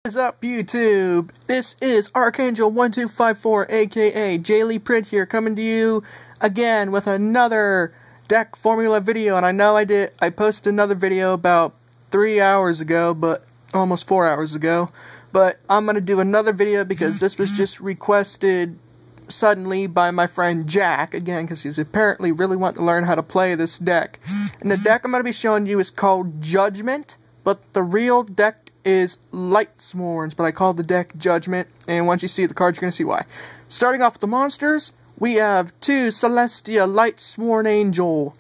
What is up, YouTube? This is Archangel1254, aka Jaylee Print here, coming to you again with another deck formula video. And I know I posted another video about 3 hours ago, but almost 4 hours ago. But I'm gonna do another video because this was just requested suddenly by my friend Jack, again, because he's apparently really wanting to learn how to play this deck. And the deck I'm going to be showing you is called Judgment, but the real deck is LIGHTSWORNS, but I call the deck Judgment, and once you see the cards, you're going to see why. Starting off with the monsters, we have 2 Celestia Lightsworn Angel,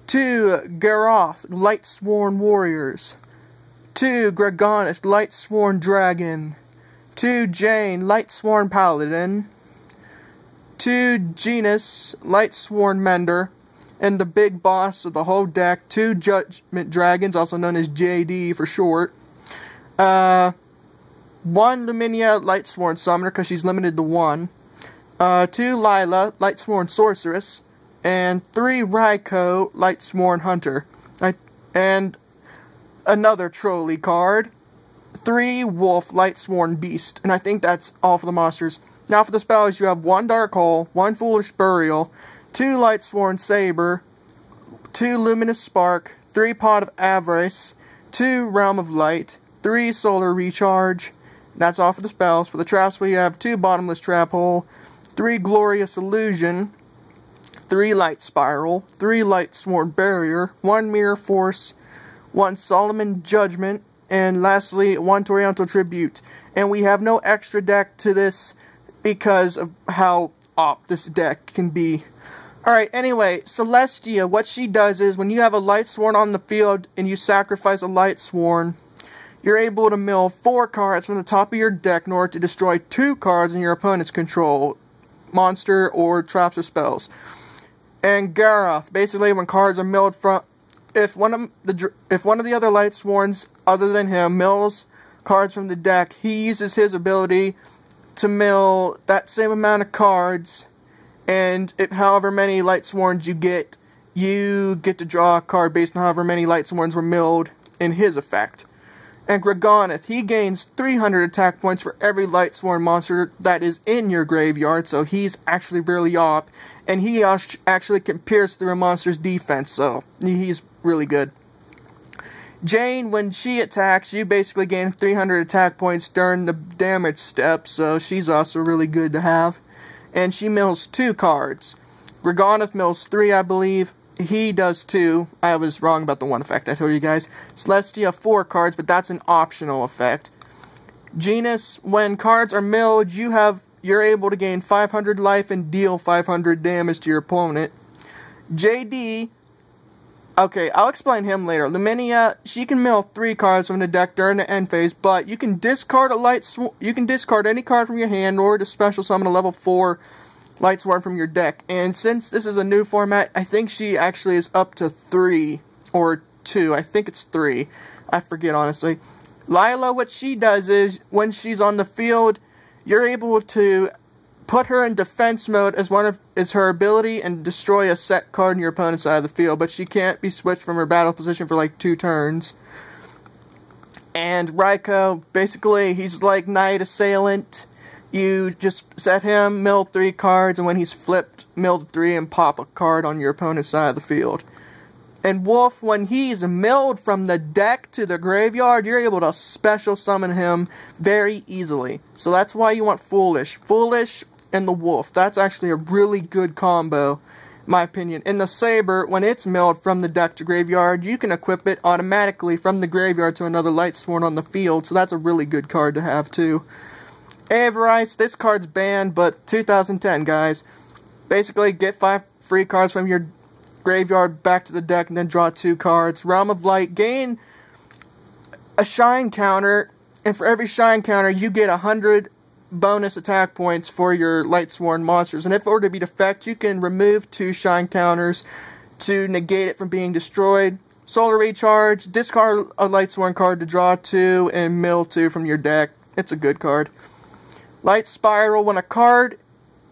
2 Garoth Lightsworn Warriors, 2 Gregonith Lightsworn Dragon, 2 Jane Lightsworn Paladin, 2 Genus Lightsworn Mender, and the big boss of the whole deck, 2 Judgment Dragons, also known as JD for short, 1 Luminia Lightsworn Summoner, because she's limited to 1, 2 Lila Lightsworn Sorceress, and 3 Raikou Lightsworn Hunter, and another trolley card, 3 Wolf Lightsworn Beast, and I think that's all for the monsters. Now for the spells, you have 1 Dark Hole, 1 Foolish Burial, 2 Lightsworn Saber, 2 Luminous Spark, 3 Pot of Avarice, 2 Realm of Light, 3 Solar Recharge. That's all for the spells. For the traps, we have 2 Bottomless Trap Hole, 3 Glorious Illusion, 3 Light Spiral, 3 Lightsworn Barrier, 1 Mirror Force, 1 Solomon Judgment, and lastly, 1 Torianto Tribute. And we have no extra deck to this because of how op this deck can be. Alright, anyway, Celestia, what she does is, when you have a Lightsworn on the field and you sacrifice a Lightsworn, you're able to mill 4 cards from the top of your deck in order to destroy 2 cards in your opponent's control, monster or traps or spells. And Garoth, basically when cards are milled from, if one of the other Lightsworns other than him mills cards from the deck, he uses his ability to mill that same amount of cards, and however many Lightsworns you get to draw a card based on however many Lightsworns were milled in his effect. And Gregonith, he gains 300 attack points for every Lightsworn monster that is in your graveyard, so he's actually really op, and he actually can pierce through a monster's defense, so he's really good. Jane, when she attacks, you basically gain 300 attack points during the damage step, so she's also really good to have. And she mills 2 cards. Gregonith mills 3, I believe. He does 2. I was wrong about the 1 effect I told you guys. Celestia, 4 cards, but that's an optional effect. Genus, when cards are milled, you're able to gain 500 life and deal 500 damage to your opponent. JD, okay, I'll explain him later. Luminia, she can mill 3 cards from the deck during the end phase, but you can discard any card from your hand in order to special summon a level 4 Lightsworn from your deck. And since this is a new format, I think she actually is up to 3 or 2. I think it's 3. I forget, honestly. Lila, what she does is, when she's on the field, you're able to put her in defense mode as her ability and destroy a set card in your opponent's side of the field, but she can't be switched from her battle position for like 2 turns. And Raikou, basically, he's like Knight Assailant. You just set him, mill 3 cards, and when he's flipped, mill 3 and pop a card on your opponent's side of the field. And Wolf, when he's milled from the deck to the graveyard, you're able to special summon him very easily. So that's why you want Foolish. Foolish and the Wolf. That's actually a really good combo, in my opinion. And the Saber, when it's milled from the deck to graveyard, you can equip it automatically from the graveyard to another Lightsworn on the field, so that's a really good card to have too. Avarice, this card's banned, but 2010, guys. Basically, get 5 free cards from your graveyard back to the deck and then draw 2 cards. Realm of Light, gain a shine counter, and for every shine counter, you get 100 bonus attack points for your Lightsworn monsters. And if it were to be defect, you can remove 2 shine counters to negate it from being destroyed. Solar Recharge, discard a Lightsworn card to draw 2 and mill 2 from your deck. It's a good card. Light Spiral, when the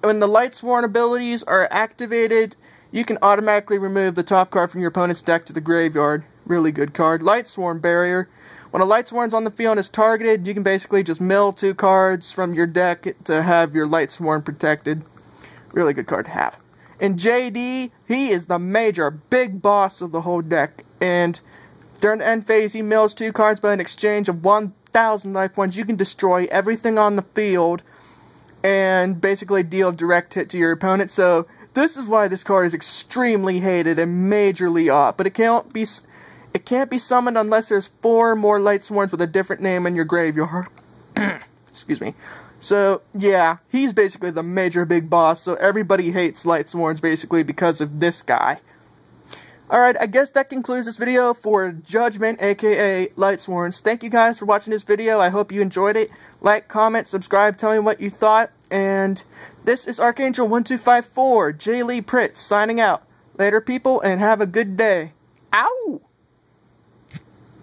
Lightsworn abilities are activated, you can automatically remove the top card from your opponent's deck to the graveyard. Really good card. Lightsworn Barrier, When a LIGHTSWORNS on the field and is targeted, you can basically just mill 2 cards from your deck to have your LIGHTSWORN protected. Really good card to have. And JD, he is the major, big boss of the whole deck. And during the end phase, he mills 2 cards, but in exchange of 1,000 life points, you can destroy everything on the field and basically deal direct hit to your opponent. So this is why this card is extremely hated and majorly off. But it can't be summoned unless there's 4 more LIGHTSWORNS with a different name in your graveyard. Excuse me. So, yeah, he's basically the major big boss, so everybody hates LIGHTSWORNS basically because of this guy. Alright, I guess that concludes this video for Judgment, aka LIGHTSWORNS. Thank you guys for watching this video. I hope you enjoyed it. Like, comment, subscribe, tell me what you thought. And this is Archangel1254, J. Lee Pritz, signing out. Later, people, and have a good day. Ow!